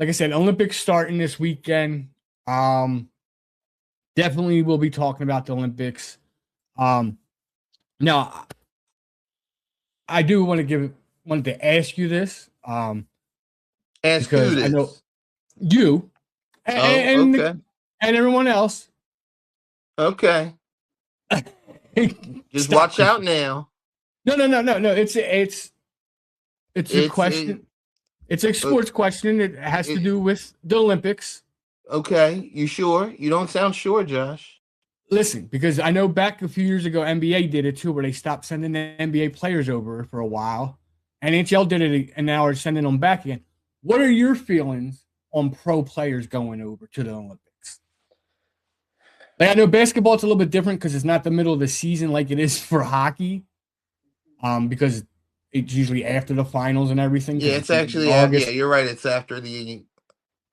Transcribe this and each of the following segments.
like I said, Olympics starting this weekend. Definitely we'll be talking about the Olympics. Now I do wanted to ask you this, Ask who because I know this. you Oh, and okay. and everyone else. Okay. Just Stop, watch out Christian. now. No. It's a It's it, question. It's a uh, sports question. It has to it do with the Olympics. okay. You sure? You don't sound sure, Josh. Listen, because I know back a few years ago, NBA did it too, where they stopped sending the NBA players over for a while. NHL did it, and now are sending them back again. What are your feelings on pro players going over to the Olympics? Like, I know basketball it's a little bit different because it's not the middle of the season like it is for hockey. Because it's usually after the finals and everything Yeah, because it's it's usually actually yeah, August. you're right. It's after the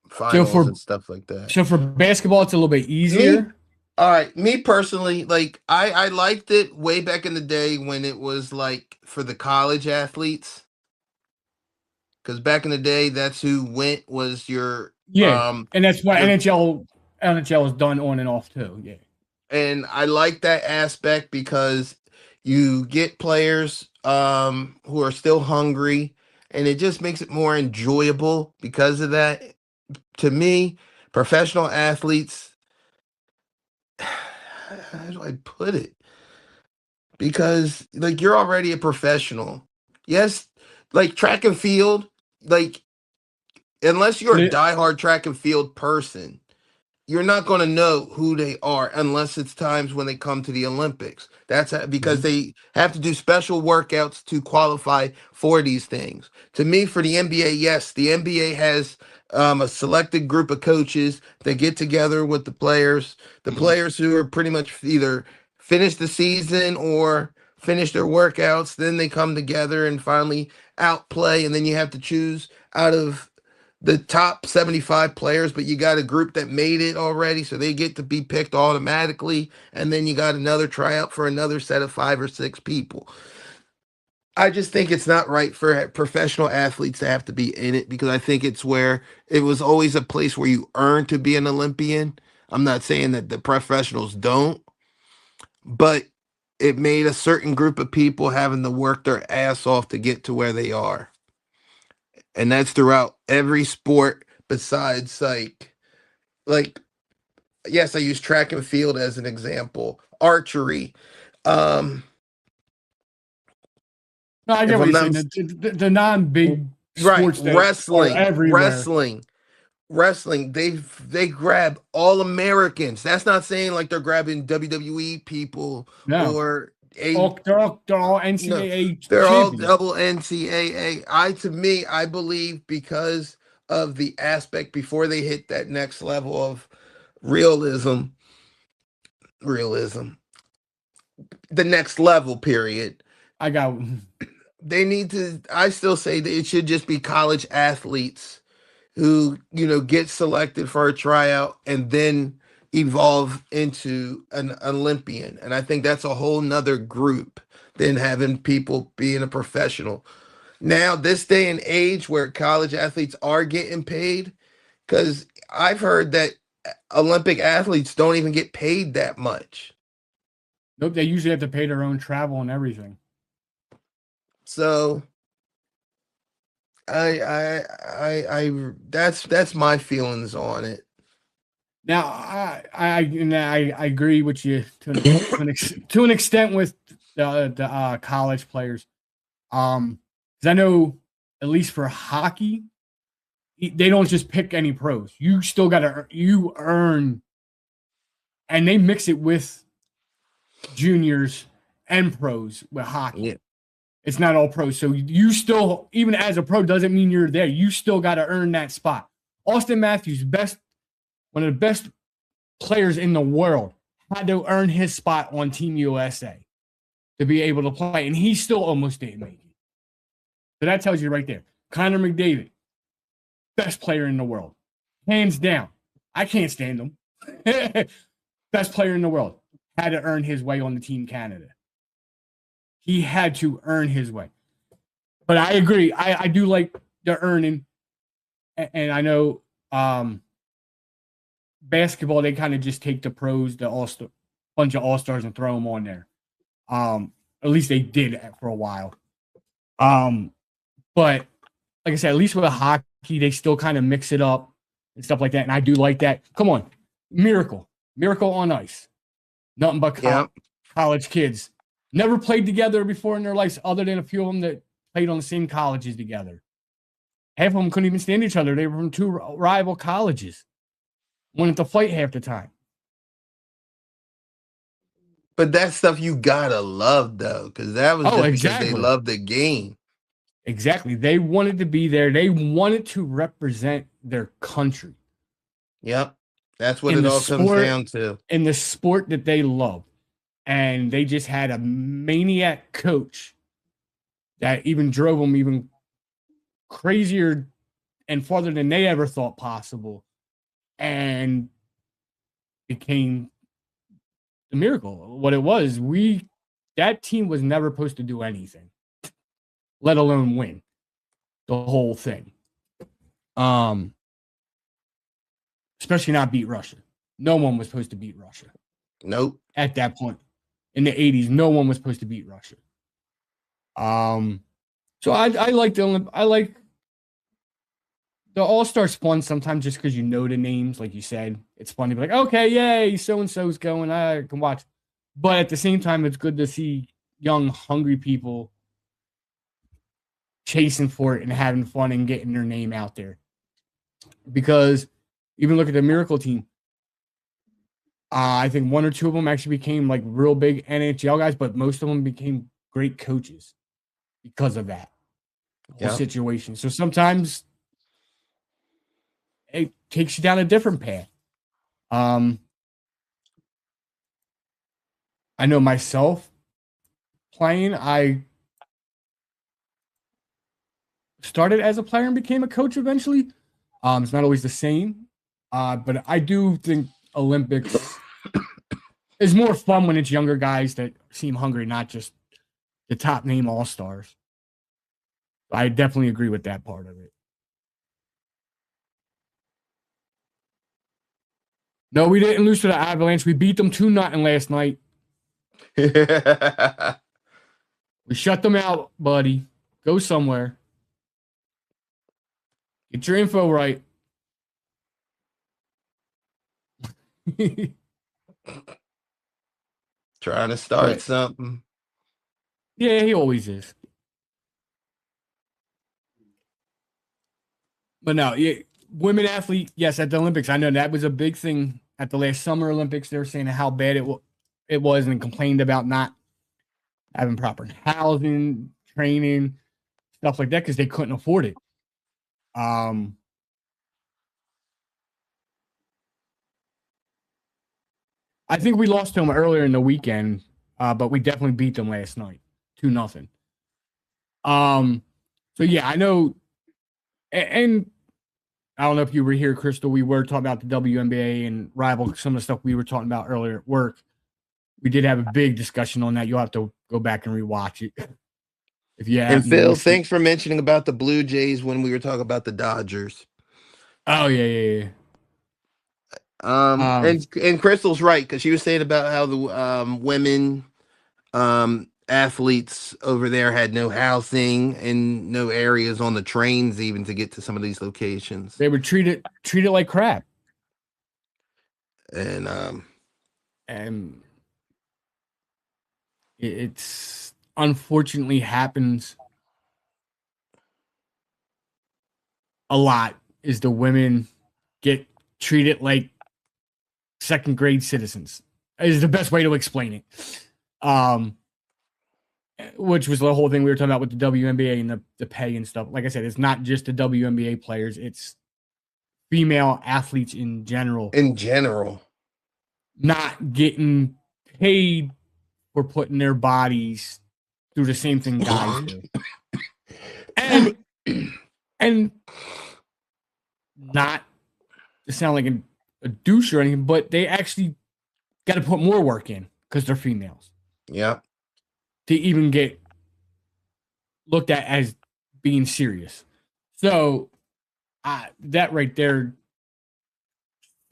So finals for and stuff like that. so for basketball, it's a little bit Me, easier. all right. Me personally, like I liked it way back in the day when it was like for the college athletes, because back in the day, that's who went was your Yeah, and that's why your NHL is done on and off too. Yeah. and I like that aspect because you get players who are still hungry and it just makes it more enjoyable because of that. To me, professional athletes, how do I put it? Because like you're already a professional. Yes, like track and field, like unless you're But a it, diehard track and field person, you're not going to know who they are unless it's times when they come to the Olympics. Because Mhm. they have to do special workouts to qualify for these things. To me, for the NBA, yes, the NBA has a selected group of coaches that get together with the players who are pretty much either finished the season or finish their workouts. Then they come together and finally outplay, and then you have to choose out of the top 75 players, but you got a group that made it already, so they get to be picked automatically. And then you got another tryout for another set of 5 or 6 people. I just think it's not right for professional athletes to have to be in it because I think it's where it was always a place where you earn to be an Olympian. I'm not saying that the professionals don't, but it made a certain group of people having to work their ass off to get to where they are. And that's throughout every sport besides like yes, I use track and field as an example. Archery. Um, no, I get if what I'm you're not saying. mis- The non-big right, sports that are everywhere. wrestling. They grab all Americans. That's not saying like they're grabbing WWE people No, or a they're all no. NCAA They're all champions. double NCAA. I believe because of the aspect before they hit that next level of realism, realism, the next level period. I got They need to I still say that it should just be college athletes who, get selected for a tryout and then evolve into an Olympian. And I think that's a whole nother group than having people being a professional. Now, this day and age where college athletes are getting paid, because I've heard that Olympic athletes don't even get paid that much. nope. They usually have to pay their own travel and everything. So that's my feelings on it. Now, I agree with you to an extent with the college players. 'Cause I know at least for hockey, they don't just pick any pros. You still got to you earn, and they mix it with juniors and pros with hockey. Yeah. It's not all pros, so you still, even as a pro, doesn't mean you're there. You still got to earn that spot. Austin Matthews, one of the best players in the world, had to earn his spot on Team USA to be able to play, and he still almost didn't make it. So that tells you right there. Connor McDavid, best player in the world, hands down. I can't stand him. Best player in the world, had to earn his way on the Team Canada. He had to earn his way. But I agree. I do like the earning. and I know basketball, they kind of just take the pros, the all-star, bunch of all-stars and throw them on there. At least they did for a while. But like I said, at least with hockey, they still kind of mix it up and stuff like that. And I do like that. Come on. Miracle on ice. Nothing but college kids. Never played together before in their lives, other than a few of them that played on the same colleges together. Half of them couldn't even stand each other. They were from two rival colleges. Wanted to fight half the time. But that stuff you gotta love though, because that was just because they loved the game. Exactly. They wanted to be there. They wanted to represent their country. Yep. That's what it all comes down to. In the sport that they love. And they just had a maniac coach that even drove them even crazier and farther than they ever thought possible. And became the miracle. What it was, that team was never supposed to do anything, let alone win the whole thing. Especially not beat Russia. No one was supposed to beat Russia. Nope. At that point. In the 80s, no one was supposed to beat Russia. So I like the All-Star's fun sometimes just because you know the names, like you said. It's fun to be like, okay, yay, so-and-so's going, I can watch. But at the same time, it's good to see young, hungry people chasing for it and having fun and getting their name out there. Because even look at the Miracle team. I think one or two of them actually became like real big NHL guys, but most of them became great coaches because of that whole situation. So sometimes it takes you down a different path. I know myself playing, I started as a player and became a coach eventually. It's not always the same, but I do think Olympics is more fun when it's younger guys that seem hungry, not just the top name all-stars. I definitely agree with that part of it. No, we didn't lose to the Avalanche. We beat them 2-0 last night. We shut them out, buddy. Go somewhere. Get your info right. Trying to start something. Yeah, he always is. But no, women athlete, yes, at the Olympics. I know that was a big thing at the last Summer Olympics. They were saying how bad it was and complained about not having proper housing, training, stuff like that because they couldn't afford it. I think we lost to them earlier in the weekend, but we definitely beat them last night, 2-0. So yeah, I know, and I don't know if you were here, Crystal. We were talking about the WNBA and rival, some of the stuff we were talking about earlier at work. We did have a big discussion on that. You'll have to go back and rewatch it. If you have. And Phil, thanks for mentioning about the Blue Jays when we were talking about the Dodgers. Oh yeah. And Crystal's right because she was saying about how the women athletes over there had no housing and no areas on the trains even to get to some of these locations. They were treated like crap. And it's unfortunately happens a lot is the women get treated like second grade citizens is the best way to explain it. Which was the whole thing we were talking about with the WNBA and the pay and stuff. Like I said, it's not just the WNBA players, it's female athletes in general. Not getting paid for putting their bodies through the same thing guys do. And not to sound like a douche or anything, but they actually got to put more work in because they're females. Yeah. To even get looked at as being serious. So that right there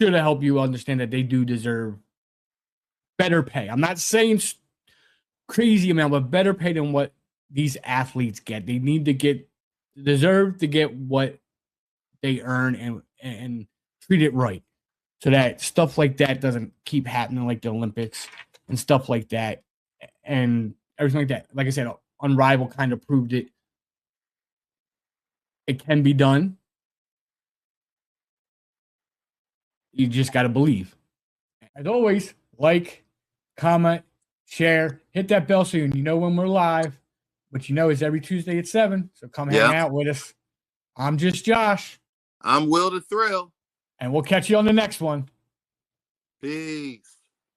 should help you understand that they do deserve better pay. I'm not saying crazy amount, but better pay than what these athletes get. They need to deserve to get what they earn and treat it right, so that stuff like that doesn't keep happening, like the Olympics and stuff like that, and everything like that. Like I said, Unrivaled kind of proved it. It can be done. You just got to believe. As always, like, comment, share, hit that bell so you know when we're live. Which is every Tuesday at 7. So come hang out with us. I'm just Josh. I'm Will the Thrill. And we'll catch you on the next one. Peace.